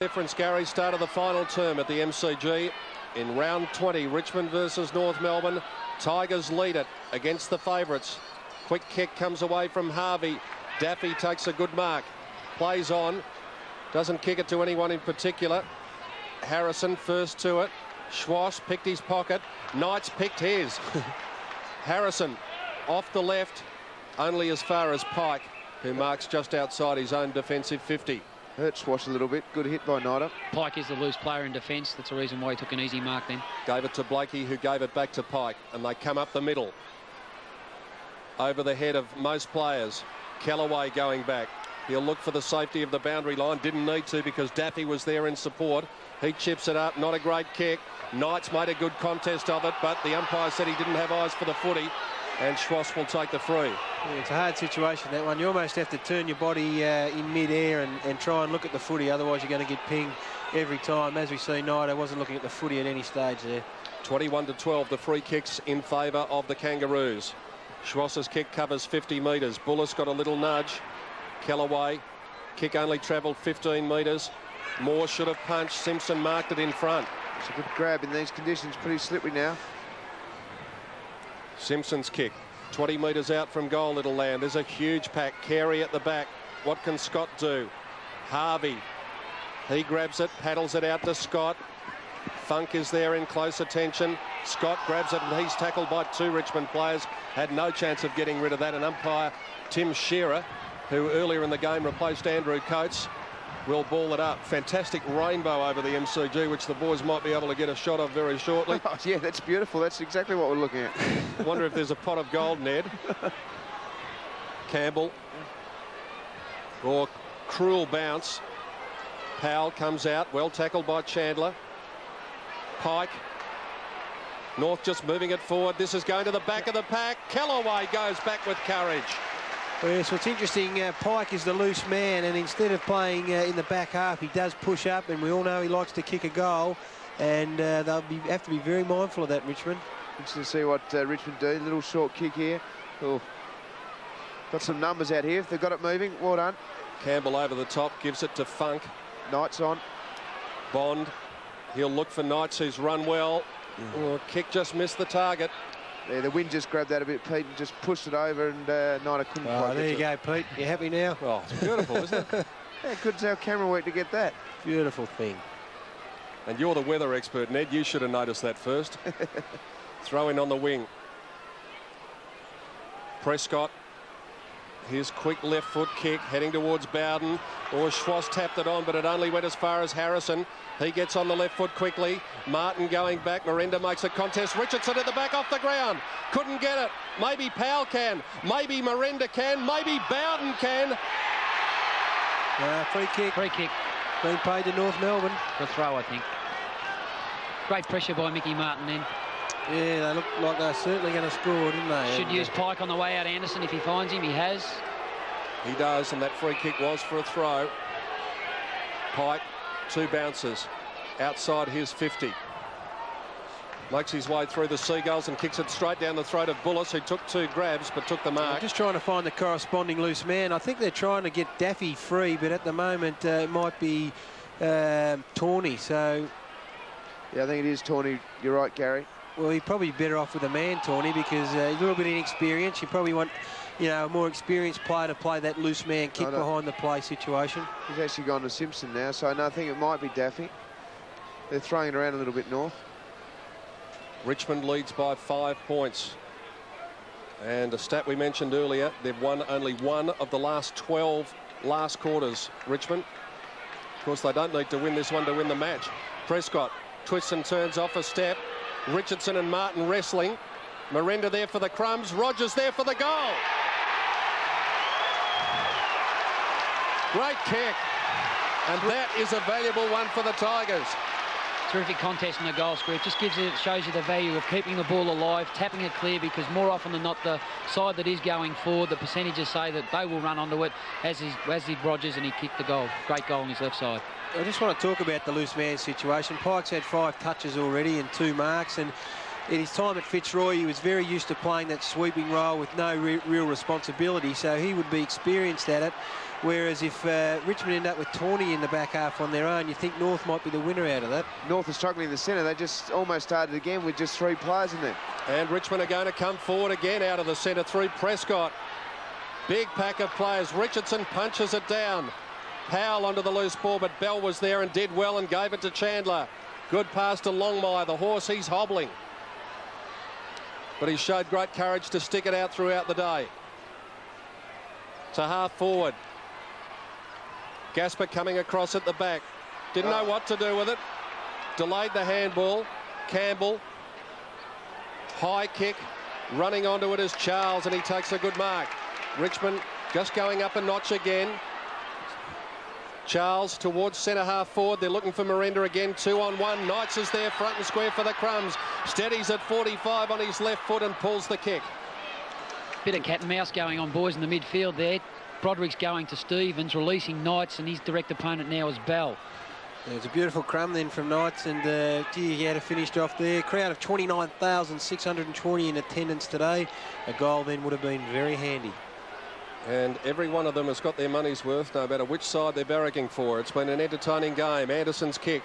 Difference, Gary, start of the final term at the MCG. In round 20, Richmond versus North Melbourne. Tigers lead it against the favourites. Quick kick comes away from Harvey. Daffy takes a good mark. Plays on. Doesn't kick it to anyone in particular. Harrison first to it. Schwass picked his pocket. Knights picked his. Harrison off the left, only as far as Pike, who marks just outside his own defensive 50. Hurt Schwass a little bit. Good hit by Nida. Pike is the loose player in defence. That's the reason why he took an easy mark then. Gave it to Blakey, who gave it back to Pike, and they come up the middle. Over the head of most players. Kellaway going back. He'll look for the safety of the boundary line. Didn't need to because Daffy was there in support. He chips it up. Not a great kick. Knights made a good contest of it, but the umpire said he didn't have eyes for the footy, and Schwass will take the free. Yeah, it's a hard situation, that one. You almost have to turn your body in mid-air and try and look at the footy, otherwise you're going to get pinged every time. As we see, Nida wasn't looking at the footy at any stage there. 21-12, the free kicks in favour of the Kangaroos. Schwass's kick covers 50 metres. Bullis got a little nudge. Kellaway, kick only travelled 15 metres. Moore should have punched. Simpson marked it in front. It's a good grab in these conditions. Pretty slippery now. Simpson's kick, 20 metres out from goal, it'll land. There's a huge pack. Carey at the back. What can Scott do? Harvey, he grabs it, paddles it out to Scott. Funk is there in close attention. Scott grabs it and he's tackled by two Richmond players. Had no chance of getting rid of that. And umpire Tim Shearer, who earlier in the game replaced Andrew Coates, will ball it up. Fantastic rainbow over the MCG, which the boys might be able to get a shot of very shortly. Oh, yeah, that's beautiful. That's exactly what we're looking at. Wonder if there's a pot of gold, Ned. Campbell. Or cruel bounce. Powell comes out. Well tackled by Chandler. Pike. North just moving it forward. This is going to the back of the pack. Kellaway goes back with courage. Well, yeah, so it's interesting, Pike is the loose man, and instead of playing in the back half, he does push up, and we all know he likes to kick a goal, and they'll have to be very mindful of that, Richmond. Interesting to see what Richmond do. Little short kick here. Oh. Got some numbers out here. If they've got it moving, well done. Campbell over the top, gives it to Funk. Knights on. Bond, he'll look for Knights, who's run well. Oh, kick just missed the target. Yeah, the wind just grabbed that a bit, Pete, and just pushed it over, and Nida couldn't quite there you go, Pete. You happy now? Oh, it's beautiful, isn't it? Yeah, good to have camera work to get that. Beautiful thing. And you're the weather expert, Ned. You should have noticed that first. Throw in on the wing. Prescott. His quick left foot kick heading towards Bowden. Or Schwass tapped it on, but it only went as far as Harrison. He gets on the left foot quickly. Martin going back. Miranda makes a contest. Richardson at the back off the ground. Couldn't get it. Maybe Powell can. Maybe Miranda can. Maybe Bowden can. Free kick. Free kick. Being paid to North Melbourne. The throw, I think. Great pressure by Mickey Martin then. Yeah, they look like they're certainly going to score, didn't they? Should use Pike on the way out, Anderson, if he finds him. He has. He does, and that free kick was for a throw. Pike, two bounces outside his 50. Makes his way through the Seagulls and kicks it straight down the throat of Bullis, who took two grabs but took the mark. I'm just trying to find the corresponding loose man. I think they're trying to get Daffy free, but at the moment it might be Tawney. So yeah, I think it is Tawney. You're right, Gary. Well, he'd probably be better off with a man, Tawney, because he's a little bit inexperienced. You probably want, you know, a more experienced player to play that loose man kick behind the play situation. He's actually gone to Simpson now, so I think it might be Daffy. They're throwing it around a little bit, North. Richmond leads by 5 points. And a stat we mentioned earlier, they've won only one of the last 12 last quarters, Richmond. Of course, they don't need to win this one to win the match. Prescott twists and turns off a step. Richardson and Martin wrestling. Miranda there for the crumbs. Rogers there for the goal. Great kick. And that is a valuable one for the Tigers. Terrific contest in the goal square. It just shows you the value of keeping the ball alive, tapping it clear, because more often than not, the side that is going forward, the percentages say that they will run onto it, as did Rogers, and he kicked the goal. Great goal on his left side. I just want to talk about the loose man situation. Pike's had 5 touches already and 2 marks, and in his time at Fitzroy, he was very used to playing that sweeping role with no real responsibility, so he would be experienced at it. Whereas if Richmond end up with Tawney in the back half on their own, you think North might be the winner out of that. North is struggling in the centre. They just almost started again with just 3 players in there. And Richmond are going to come forward again out of the centre through Prescott. Big pack of players. Richardson punches it down. Powell onto the loose ball, but Bell was there and did well and gave it to Chandler. Good pass to Longmire. The horse, he's hobbling. But he showed great courage to stick it out throughout the day. To half forward. Gasper coming across at the back. Didn't know what to do with it. Delayed the handball. Campbell. High kick. Running onto it is Charles, and he takes a good mark. Richmond just going up a notch again. Charles towards centre half forward. They're looking for Miranda again. 2-on-1. Knights is there front and square for the crumbs. Steadies at 45 on his left foot and pulls the kick. Bit of cat and mouse going on, boys, in the midfield there. Broderick's going to Stevens, releasing Knights, and his direct opponent now is Bell. There's a beautiful crumb then from Knights, and gee, he had it finished off there. Crowd of 29,620 in attendance today. A goal then would have been very handy. And every one of them has got their money's worth, no matter which side they're barracking for. It's been an entertaining game. Anderson's kick.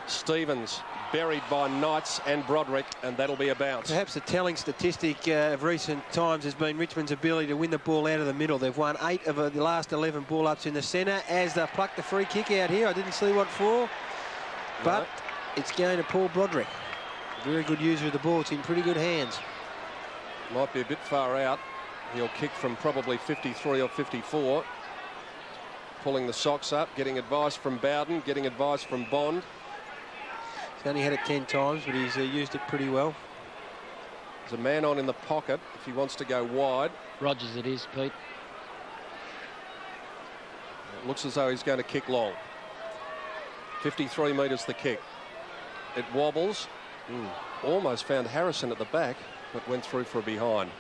Stevens buried by Knights and Broderick, and that'll be a bounce. Perhaps a telling statistic of recent times has been Richmond's ability to win the ball out of the middle. They've won 8 of the last 11 ball-ups in the centre as they've plucked the free kick out here. I didn't see what for, but it's going to Paul Broderick. Very good user of the ball. It's in pretty good hands. Might be a bit far out. He'll kick from probably 53 or 54. Pulling the socks up, getting advice from Bowden, getting advice from Bond. He's only had it 10 times, but he's used it pretty well. There's a man on in the pocket if he wants to go wide. Rogers it is, Pete. It looks as though he's going to kick long. 53 metres the kick. It wobbles. Almost found Harrison at the back, but went through for a behind.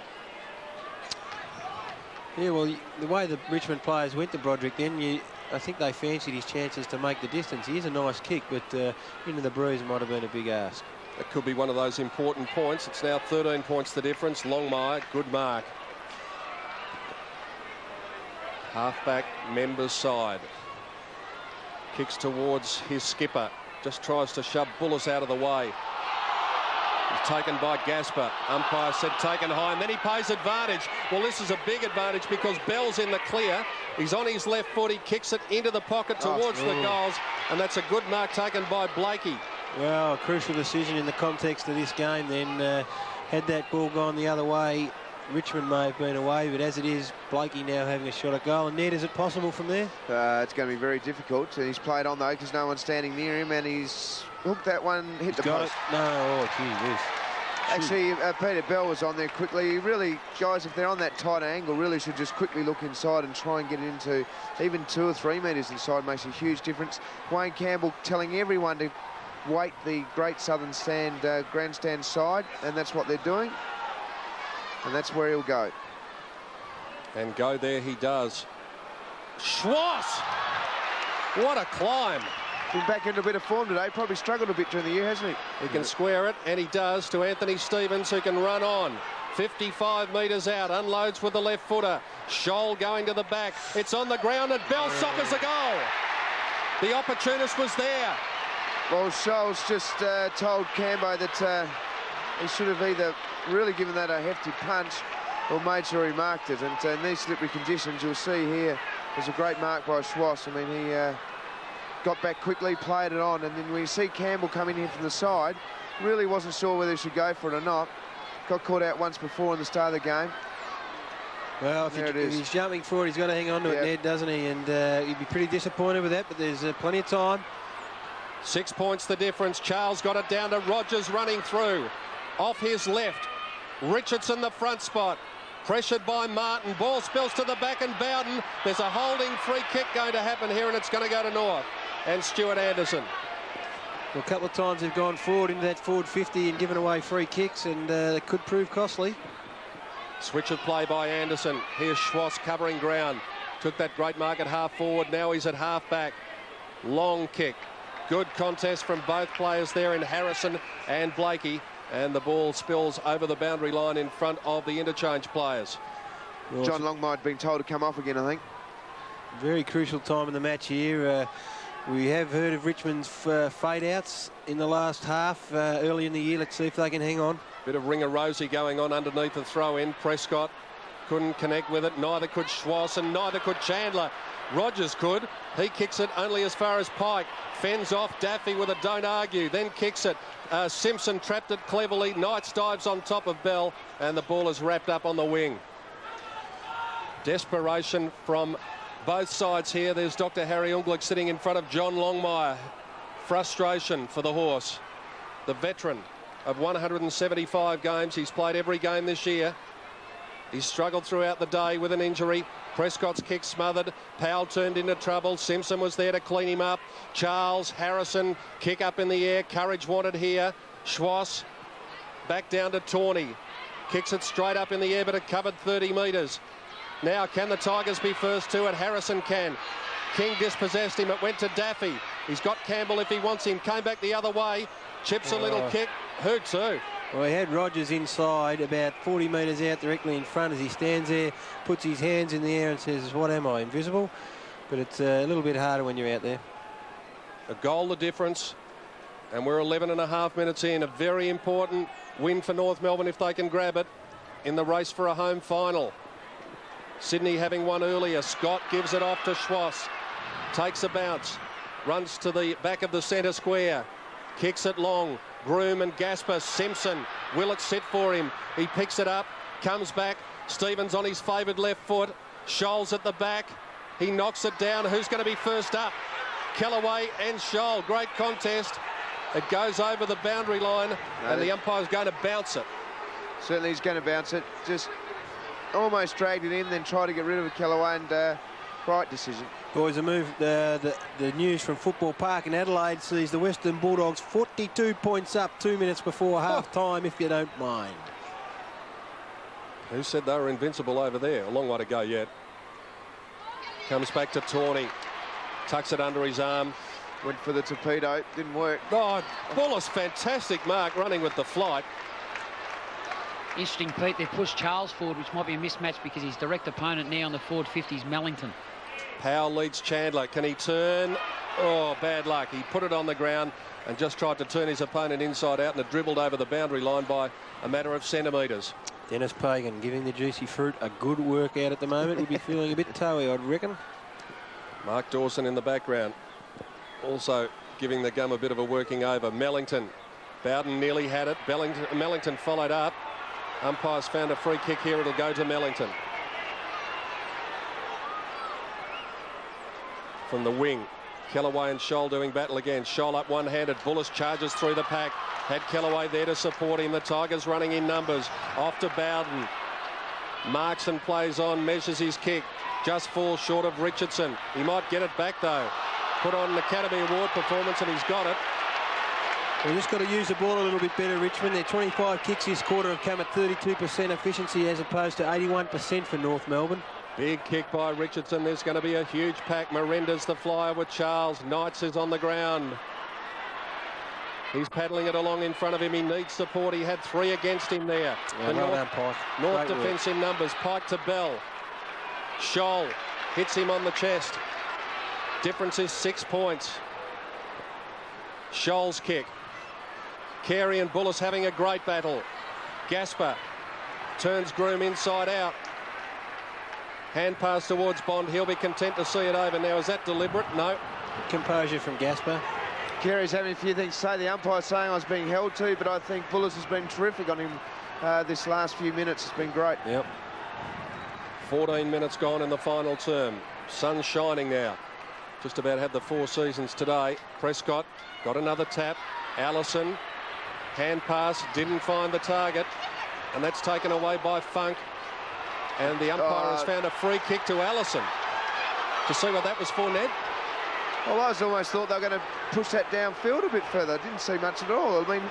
Yeah, well, the way the Richmond players went to Broderick then, I think they fancied his chances to make the distance. He is a nice kick, but into the bruise might have been a big ask. It could be one of those important points. It's now 13 points the difference. Longmire, good mark. Halfback, Members side. Kicks towards his skipper. Just tries to shove Bullis out of the way. He's taken by Gasper. Umpire said taken high, and then he pays advantage. Well, this is a big advantage because Bell's in the clear. He's on his left foot. He kicks it into the pocket towards the goals, and that's a good mark taken by Blakey. Well, a crucial decision in the context of this game then. Had that ball gone the other way, Richmond may have been away, but as it is, Blakey now having a shot at goal. And Ned, is it possible from there? It's going to be very difficult. He's played on though because no one's standing near him, and he's hooked that one, hit the post. No, oh, gee whiz. Actually, Peter Bell was on there quickly. He really, guys, if they're on that tighter angle, really should just quickly look inside and try and get it into even 2 or 3 metres inside. Makes a huge difference. Wayne Campbell telling everyone to wait the Great Southern Stand grandstand side, and that's what they're doing. And that's where he'll go. And go there he does. Schwartz! What a climb. Been back into a bit of form today. Probably struggled a bit during the year, hasn't he? He can square it, and he does, to Anthony Stevens, who can run on. 55 metres out, unloads with the left footer. Scholl going to the back. It's on the ground, and Bell soccers a goal. The opportunist was there. Well, Scholl's just told Cambo that he should have either really given that a hefty punch or made sure he marked it. And in these slippery conditions, you'll see here, there's a great mark by Schwartz. I mean, he got back quickly, played it on, and then when you see Campbell come in here from the side, really wasn't sure whether he should go for it or not. Got caught out once before in the start of the game. Well, if he's jumping for it, he's got to hang on to it, Ned, doesn't he? And he'd be pretty disappointed with that, but there's plenty of time. 6 points the difference. Charles got it down to Rogers running through. Off his left. Richardson the front spot. Pressured by Martin. Ball spills to the back and Bowden. There's a holding free kick going to happen here, and it's going to go to North. And Stuart Anderson. Well, a couple of times they've gone forward into that forward 50 and given away free kicks, and it could prove costly. Switch of play by Anderson. Here's Schwartz covering ground. Took that great mark at half forward. Now he's at half back. Long kick. Good contest from both players there in Harrison and Blakey. And the ball spills over the boundary line in front of the interchange players. Well, John Longmire had been told to come off again, I think. Very crucial time in the match here. We have heard of Richmond's fade-outs in the last half early in the year. Let's see if they can hang on. Bit of ring-a-rosy going on underneath the throw-in. Prescott couldn't connect with it. Neither could Schwass and neither could Chandler. Rogers could. He kicks it only as far as Pike. Fends off Daffy with a don't argue. Then kicks it. Simpson trapped it cleverly. Knights dives on top of Bell. And the ball is wrapped up on the wing. Desperation from both sides here. There's Dr. Harry Unglich sitting in front of John Longmire. Frustration for the horse. The veteran of 175 games. He's played every game this year. He's struggled throughout the day with an injury. Prescott's kick smothered. Powell turned into trouble. Simpson was there to clean him up. Charles, Harrison, kick up in the air. Courage wanted here. Schwass back down to Tawney. Kicks it straight up in the air, but it covered 30 metres. Now, can the Tigers be first to it? Harrison can. King dispossessed him. It went to Daffy. He's got Campbell if he wants him. Came back the other way. Chips a little kick. Who to? Well, he had Rogers inside about 40 metres out directly in front as he stands there, puts his hands in the air and says, what am I, invisible? But it's a little bit harder when you're out there. A goal the difference. And we're 11.5 minutes in. A very important win for North Melbourne if they can grab it in the race for a home final. Sydney having won earlier. Scott gives it off to Schwass. Takes a bounce. Runs to the back of the centre square. Kicks it long. Groom and Gasper. Simpson. Will it sit for him? He picks it up. Comes back. Stevens on his favoured left foot. Scholes at the back. He knocks it down. Who's going to be first up? Kellaway and Scholl. Great contest. It goes over the boundary line and the umpire's going to bounce it. Certainly he's going to bounce it. Just almost dragged it in, then tried to get rid of it, Kellaway, and right decision. Boys, the news from Football Park in Adelaide sees the Western Bulldogs 42 points up 2 minutes before half-time, if you don't mind. Who said they were invincible over there? A long way to go yet. Comes back to Tawney. Tucks it under his arm. Went for the torpedo. Didn't work. Oh, Bullis, fantastic mark running with the flight. Interesting, Pete, they've pushed Charles forward, which might be a mismatch because his direct opponent now on the forward 50 is Mellington. Powell leads Chandler. Can he turn? Oh, bad luck. He put it on the ground and just tried to turn his opponent inside out, and it dribbled over the boundary line by a matter of centimetres. Dennis Pagan giving the juicy fruit a good workout at the moment. He'll be feeling a bit toey, I'd reckon. Mark Dawson in the background. Also giving the gum a bit of a working over. Mellington. Bowden nearly had it. Mellington followed up. Umpires found a free kick here. It'll go to Mellington. From the wing, Kellaway and Scholl doing battle again. Scholl up one-handed. Bullis charges through the pack. Had Kellaway there to support him. The Tigers running in numbers. Off to Bowden. Marks and plays on. Measures his kick. Just falls short of Richardson. He might get it back though. Put on an Academy Award performance and he's got it. We've just got to use the ball a little bit better, Richmond. Their 25 kicks this quarter have come at 32% efficiency as opposed to 81% for North Melbourne. Big kick by Richardson. There's going to be a huge pack. Miranda's the flyer with Charles. Knights is on the ground. He's paddling it along in front of him. He needs support. He had 3 against him there. Yeah, well done, Pike. North defence in numbers. Pike to Bell. Scholl hits him on the chest. Difference is 6 points. Scholl's kick. Carey and Bullis having a great battle. Gasper turns Groom inside out. Hand pass towards Bond. He'll be content to see it over. Now, is that deliberate? No. Composure from Gasper. Carey's having a few things to say. The umpire's saying I was being held to, but I think Bullis has been terrific on him this last few minutes. It's been great. Yep. 14 minutes gone in the final term. Sun shining now. Just about had the 4 seasons today. Prescott got another tap. Allison, hand pass, didn't find the target. And that's taken away by Funk. And the umpire has found a free kick to Allison. To see what that was for, Ned? Well, I almost thought they were going to push that downfield a bit further. Didn't see much at all. I mean,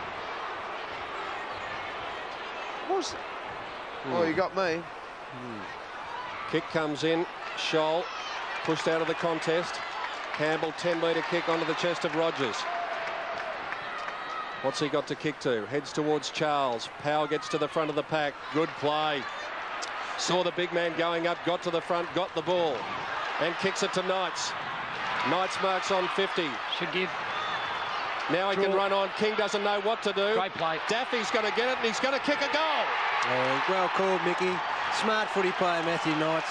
what's... Oh, you got me. Kick comes in. Scholl pushed out of the contest. Campbell, 10-metre kick onto the chest of Rogers. What's he got to kick to? Heads towards Charles. Powell gets to the front of the pack. Good play. Saw the big man going up, got to the front, got the ball, and kicks it to Knights. Knights marks on 50. Should give. Now he can run on. King doesn't know what to do. Great play. Daffy's going to get it, and he's going to kick a goal. Well called, Mickey. Smart footy player, Matthew Knights.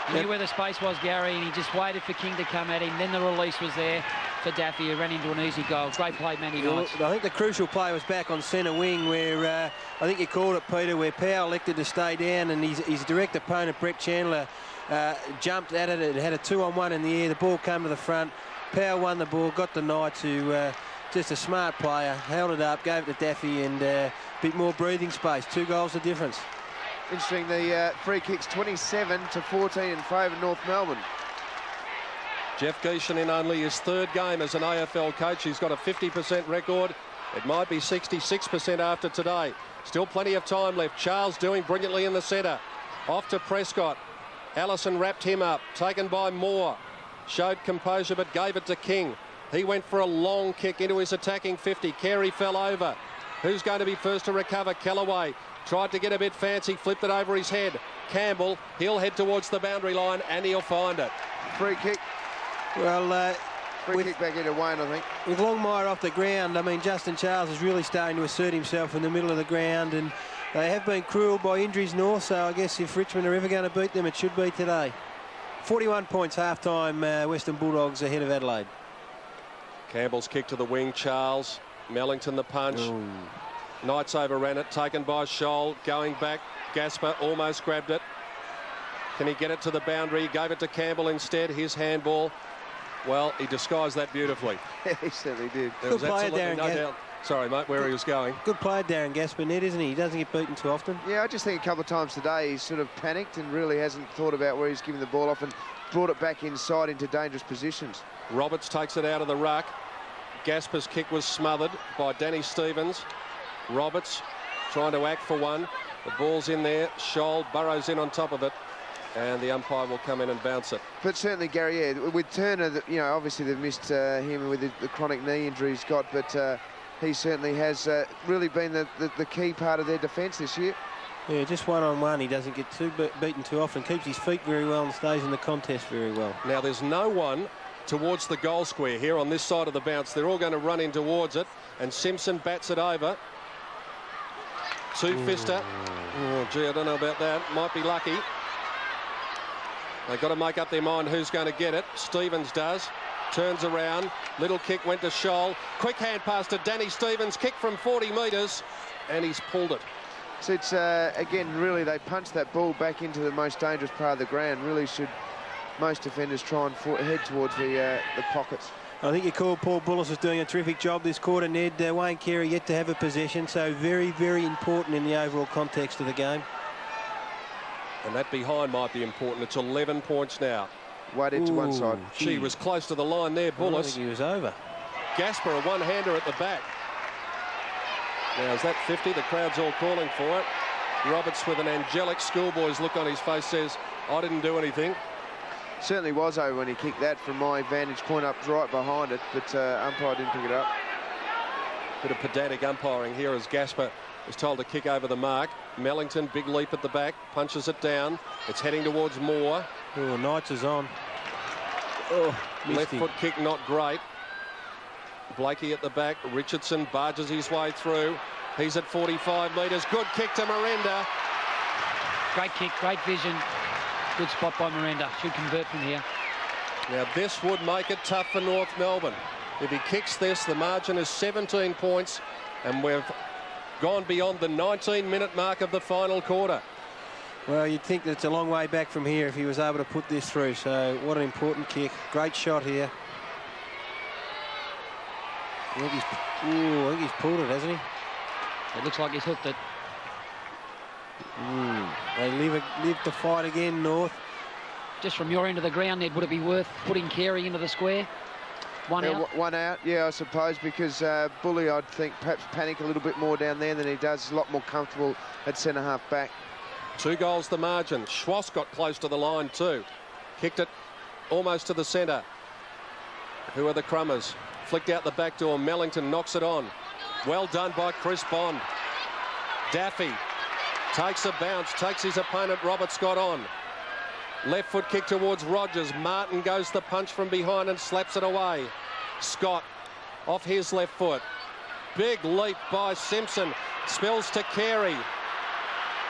He knew where the space was, Gary, and he just waited for King to come at him. Then the release was there for Daffy, who ran into an easy goal. Great play, Matty Knights. I think the crucial play was back on centre wing, where I think you called it, Peter, where Powell elected to stay down, and his direct opponent, Brett Chandler, jumped at it. It had a 2-on-1 in the air. The ball came to the front. Powell won the ball, got the Knights, who just a smart player, held it up, gave it to Daffy, and a bit more breathing space. 2 goals the difference. Interesting, the free kicks 27-14 in favour of North Melbourne. Jeff Geeshan in only his 3rd game as an AFL coach. He's got a 50% record. It might be 66% after today. Still plenty of time left. Charles doing brilliantly in the centre. Off to Prescott. Allison wrapped him up. Taken by Moore. Showed composure but gave it to King. He went for a long kick into his attacking 50. Carey fell over. Who's going to be first to recover? Kellaway tried to get a bit fancy, flipped it over his head. Campbell, he'll head towards the boundary line and he'll find it. Free kick. Well, free kick back into Wayne, I think. With Longmire off the ground, I mean, Justin Charles is really starting to assert himself in the middle of the ground, and they have been cruel by injuries north, so I guess if Richmond are ever going to beat them, it should be today. 41 points half-time, Western Bulldogs ahead of Adelaide. Campbell's kick to the wing, Charles. Mellington the punch. Ooh. Knights overran it, taken by Scholl, going back. Gasper almost grabbed it. Can he get it to the boundary? Gave it to Campbell instead. His handball. Well, he disguised that beautifully. He certainly did. There was Good player, absolutely Darren no doubt. Sorry, mate, where he was going. Good player, Darren Gasper, Ned, isn't he? He doesn't get beaten too often. Yeah, I just think a couple of times today he's sort of panicked and really hasn't thought about where he's giving the ball off and brought it back inside into dangerous positions. Roberts takes it out of the ruck. Gasper's kick was smothered by Danny Stevens. Roberts trying to act for one. The ball's in there. Scholl burrows in on top of it, and the umpire will come in and bounce it. But certainly, Gary, yeah, with Turner, you know, obviously they've missed him with the chronic knee injury he's got, but he certainly has really been the key part of their defence this year. Yeah, just one-on-one. He doesn't get beaten too often. Keeps his feet very well and stays in the contest very well. Now, there's no one towards the goal square here on this side of the bounce. They're all going to run in towards it, and Simpson bats it over. Two-fister. Oh, gee, I don't know about that. Might be lucky. They've got to make up their mind who's going to get it. Stevens does. Turns around. Little kick went to Scholl. Quick hand pass to Danny Stevens. Kick from 40 metres, and he's pulled it. So it's, again, really, they punched that ball back into the most dangerous part of the ground. Really should most defenders try and head towards the pockets. I think you called Paul Bullis was doing a terrific job this quarter, Ned. Wayne Carey yet to have a possession, so very, very important in the overall context of the game. And that behind might be important. It's 11 points now. Weighted to one side. She was close to the line there, I don't Bullis. think he was over. Gasper, a one-hander at the back. Now, is that 50? The crowd's all calling for it. Roberts, with an angelic schoolboy's look on his face, says, I didn't do anything. Certainly was over when he kicked that from my vantage point up right behind it, but umpire didn't pick it up. Bit of pedantic umpiring here as Gasper is told to kick over the mark. Mellington, big leap at the back, punches it down. It's heading towards Moore. Oh, Knights is on. Oh, Left foot kick not great. Blakey at the back. Richardson barges his way through. He's at 45 metres. Good kick to Miranda. Great kick, great vision. Good spot by Miranda. Should convert from here. Now, this would make it tough for North Melbourne. If he kicks this, the margin is 17 points, and we've gone beyond the 19-minute mark of the final quarter. Well, you'd think that it's a long way back from here if he was able to put this through, so what an important kick. Great shot here. I think he's pulled it, hasn't he? It looks like he's hooked it. They live to fight again, North. Just from your end of the ground, Ned, would it be worth putting Carey into the square? One out? One out, yeah, I suppose, because Bully, I'd think, perhaps panic a little bit more down there than he does. He's a lot more comfortable at centre-half back. 2 goals the margin. Schwass got close to the line, too. Kicked it almost to the centre. Who are the Crummers? Flicked out the back door. Mellington knocks it on. Well done by Chris Bond. Daffy takes a bounce, takes his opponent Robert Scott on. Left foot kick towards Rogers. Martin goes the punch from behind and slaps it away. Scott off his left foot. Big leap by Simpson. Spills to Carey.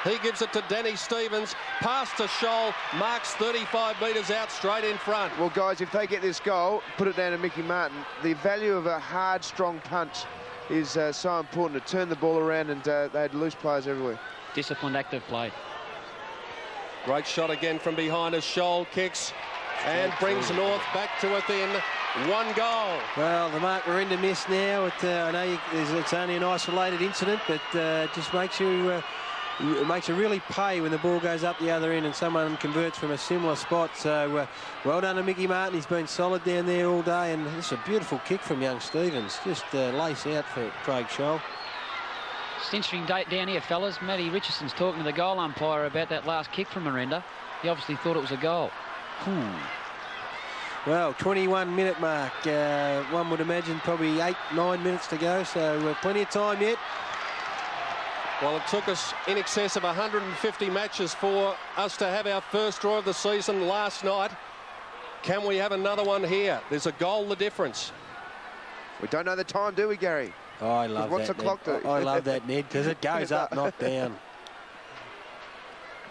He gives it to Danny Stevens. Pass to Scholl. Marks 35 metres out straight in front. Well, guys, if they get this goal, put it down to Mickey Martin. The value of a hard, strong punch is so important to turn the ball around, and they had loose players everywhere. Disciplined, active play. Great shot again from behind as Scholl kicks and brings North back to within 1 goal. Well, the mark we're into miss now. I know it's only an isolated incident, but just makes you really pay when the ball goes up the other end and someone converts from a similar spot. So well done to Mickey Martin. He's been solid down there all day, and it's a beautiful kick from young Stevens. Just lace out for Craig Scholl. It's interesting down here, fellas. Matty Richardson's talking to the goal umpire about that last kick from Miranda. He obviously thought it was a goal. Well, 21-minute mark. One would imagine probably 8-9 minutes to go, so plenty of time yet. Well, it took us in excess of 150 matches for us to have our first draw of the season last night. Can we have another one here? There's a goal the difference. We don't know the time, do we, Gary? Oh, I love What's that, the clock do? I love that, Ned, because it goes up, not down.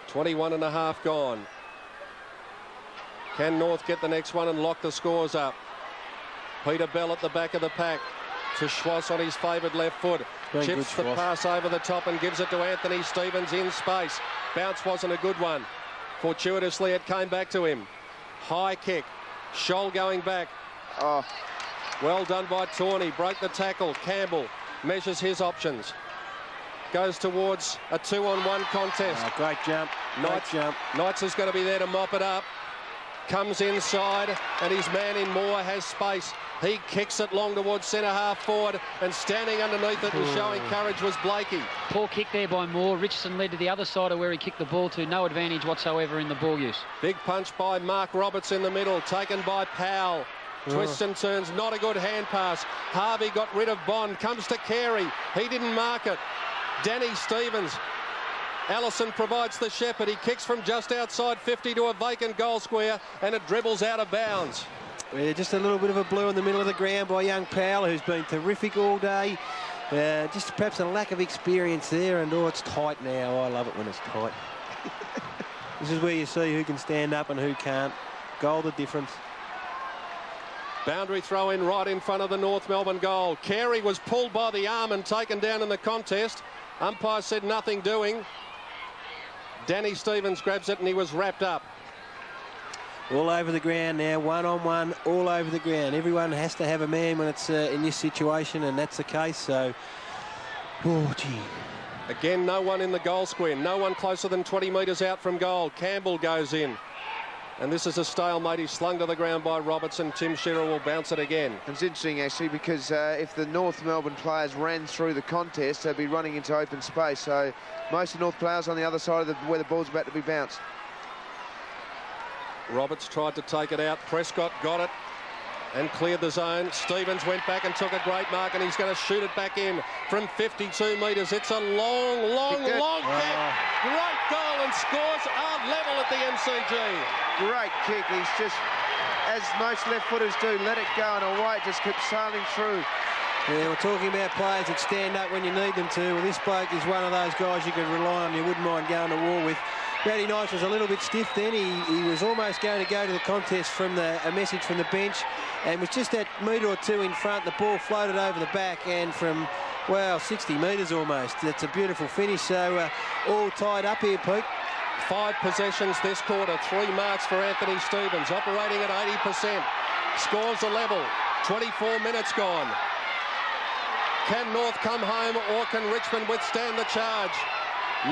21 and a half gone. Can North get the next one and lock the scores up? Peter Bell at the back of the pack to Schwass on his favoured left foot. Very Chips good, the Schwass. pass over the top and gives it to Anthony Stevens in space. Bounce wasn't a good one. Fortuitously, it came back to him. High kick. Scholl going back. Oh, Well done by Tawney. Broke the tackle. Campbell measures his options. Goes towards a 2-on-1 contest. Oh, great jump. Great jump. Knights is going to be there to mop it up. Comes inside, and his man in Moore has space. He kicks it long towards centre half forward, and standing underneath it and showing courage was Blakey. Poor kick there by Moore. Richardson led to the other side of where he kicked the ball to. No advantage whatsoever in the ball use. Big punch by Mark Roberts in the middle, taken by Powell. Twists and turns, not a good hand pass. Harvey got rid of Bond, comes to Carey. He didn't mark it. Danny Stevens. Allison provides the shepherd. He kicks from just outside 50 to a vacant goal square, and it dribbles out of bounds. Yeah, just a little bit of a blue in the middle of the ground by young Powell, who's been terrific all day. Just perhaps a lack of experience there, and it's tight now. I love it when it's tight. This is where you see who can stand up and who can't. Goal the difference. Boundary throw in right in front of the North Melbourne goal. Carey was pulled by the arm and taken down in the contest. Umpire said nothing doing. Danny Stevens grabs it and he was wrapped up. All over the ground now, one-on-one, all over the ground. Everyone has to have a man when it's in this situation, and that's the case, so... Oh, gee. Again, no one in the goal square. No one closer than 20 metres out from goal. Campbell goes in. And this is a stalemate. He's slung to the ground by Robertson. Tim Shearer will bounce it again. it's interesting, actually, because if the North Melbourne players ran through the contest, they'd be running into open space. So most of the North players on the other side of where the ball's about to be bounced. Roberts tried to take it out. Prescott got it and cleared the zone. Stevens went back and took a great mark, and he's going to shoot it back in from 52 metres. It's a long kick. Great goal, and scores are level at the MCG. Great kick. He's just, as most left footers do, let it go, and away it just kept sailing through. Yeah, we're talking about players that stand up when you need them to. Well, this bloke is one of those guys you can rely on. You wouldn't mind going to war with. Matty Knights was a little bit stiff then. He was almost going to go to the contest from a message from the bench, and was just that metre or two in front. The ball floated over the back, and from, well, 60 metres almost. It's a beautiful finish. So all tied up here, Pete. 5 possessions this quarter. 3 marks for Anthony Stevens, operating at 80%. Scores a level. 24 minutes gone. Can North come home, or can Richmond withstand the charge?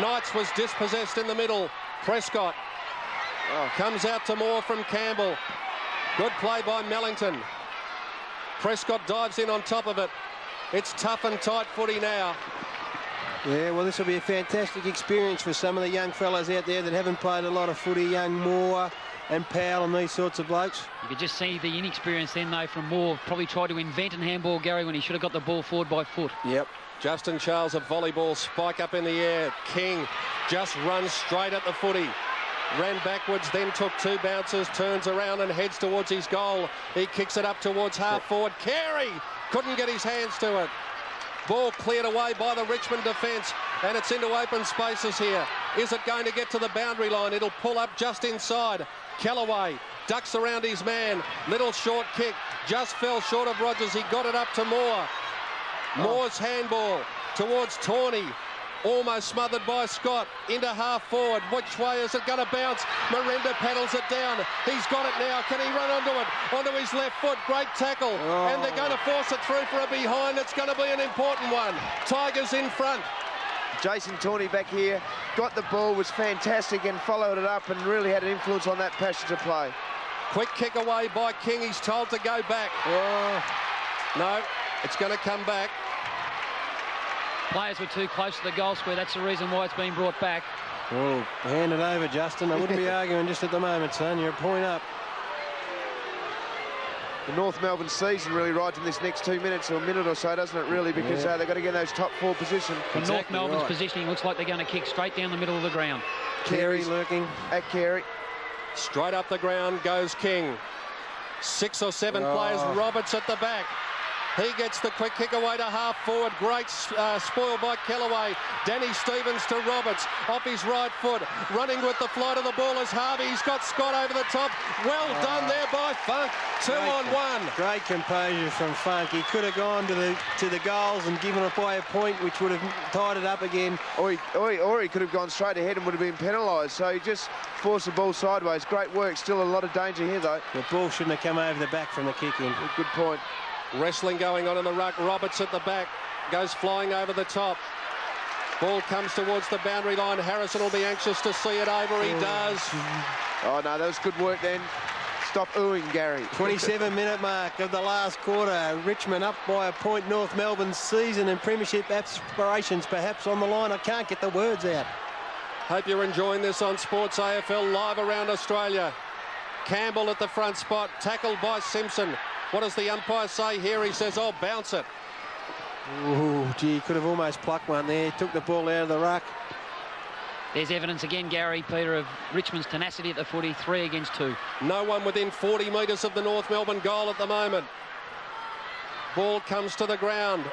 Knights was dispossessed in the middle. Prescott comes out to Moore from Campbell. Good play by Mellington. Prescott dives in on top of it. It's tough and tight footy now. Yeah, well, this will be a fantastic experience for some of the young fellas out there that haven't played a lot of footy. Young Moore, and Powell and these sorts of blokes. You could just see the inexperience then, though, from Moore. Probably tried to invent an handball, Gary, when he should have got the ball forward by foot. Yep. Justin Charles, a volleyball spike up in the air. King just runs straight at the footy. Ran backwards, then took 2 bounces, turns around and heads towards his goal. He kicks it up towards half forward. Carey couldn't get his hands to it. Ball cleared away by the Richmond defence, and it's into open spaces here. Is it going to get to the boundary line? It'll pull up just inside. Kellaway ducks around his man. Little short kick, just fell short of Rogers. He got it up to Moore. Moore's handball towards Tawney. Almost smothered by Scott. Into half forward. Which way is it going to bounce? Miranda pedals it down. He's got it now. Can he run onto it? Onto his left foot. Great tackle. And they're going to force it through for a behind. It's going to be an important one. Tigers in front. Jason Tawney back here. Got the ball, was fantastic and followed it up and really had an influence on that passage of play. Quick kick away by King. He's told to go back. No, it's going to come back. Players were too close to the goal square. That's the reason why it's been brought back. Oh, hand it over, Justin. I wouldn't be arguing just at the moment, son. You're a point up. The North Melbourne season really rides in this next 2 minutes or a minute or so, doesn't it, really? Because they've got to get in those top 4 positions. From North Melbourne's positioning, looks like they're going to kick straight down the middle of the ground. Carey lurking. At Carey. Straight up the ground goes King. 6 or 7 players. Roberts at the back. He gets the quick kick away to half forward. Great spoil by Kellaway. Danny Stevens to Roberts. Off his right foot. Running with the flight of the ball is Harvey. He's got Scott over the top. Well done there by Funk. 2 on 1. Great composure from Funk. He could have gone to the goals and given away a point, which would have tied it up again. Or he could have gone straight ahead and would have been penalised. So he just forced the ball sideways. Great work. Still a lot of danger here, though. The ball shouldn't have come over the back from the kick in. Good point. Wrestling going on in the ruck. Roberts at the back. Goes flying over the top. Ball comes towards the boundary line. Harrison will be anxious to see it over. He does. Oh, no, that was good work then. Stop oohing, Gary. 27-minute mark of the last quarter. Richmond up by a point. North Melbourne's season and premiership aspirations perhaps on the line. I can't get the words out. Hope you're enjoying this on Sports AFL live around Australia. Campbell at the front spot. Tackled by Simpson. What does the umpire say here? He says, oh, bounce it. Oh, gee, could have almost plucked one there. Took the ball out of the ruck. There's evidence again, Gary, Peter, of Richmond's tenacity at the footy, 3 against 2. No one within 40 metres of the North Melbourne goal at the moment. Ball comes to the ground.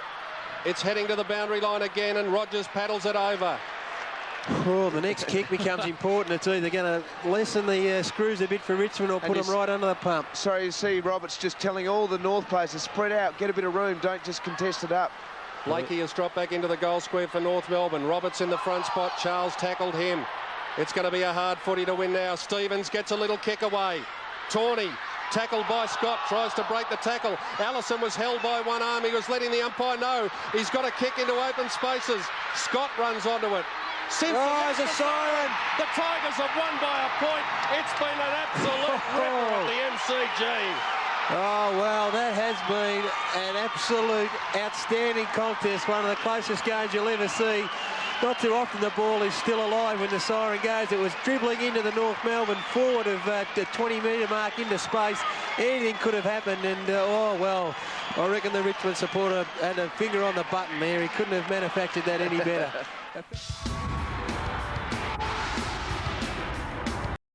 It's heading to the boundary line again, and Rogers paddles it over. Oh, the next kick becomes important. It's either going to lessen the screws a bit for Richmond or put them right under the pump. Sorry, you see Roberts just telling all the North players to spread out, get a bit of room, don't just contest it up. Blakey has dropped back into the goal square for North Melbourne. Roberts in the front spot. Charles tackled him. It's going to be a hard footy to win now. Stevens gets a little kick away. Tawney, tackled by Scott, tries to break the tackle. Allison was held by one arm. He was letting the umpire know. He's got a kick into open spaces. Scott runs onto it. Simpson, there's a siren. The Tigers have won by a point. It's been an absolute ripper at the MCG. Oh, well, that has been an absolute outstanding contest. One of the closest games you'll ever see. Not too often the ball is still alive when the siren goes. It was dribbling into the North Melbourne forward of the 20-metre mark into space. Anything could have happened, and oh, well, I reckon the Richmond supporter had a finger on the button there. He couldn't have manufactured that any better.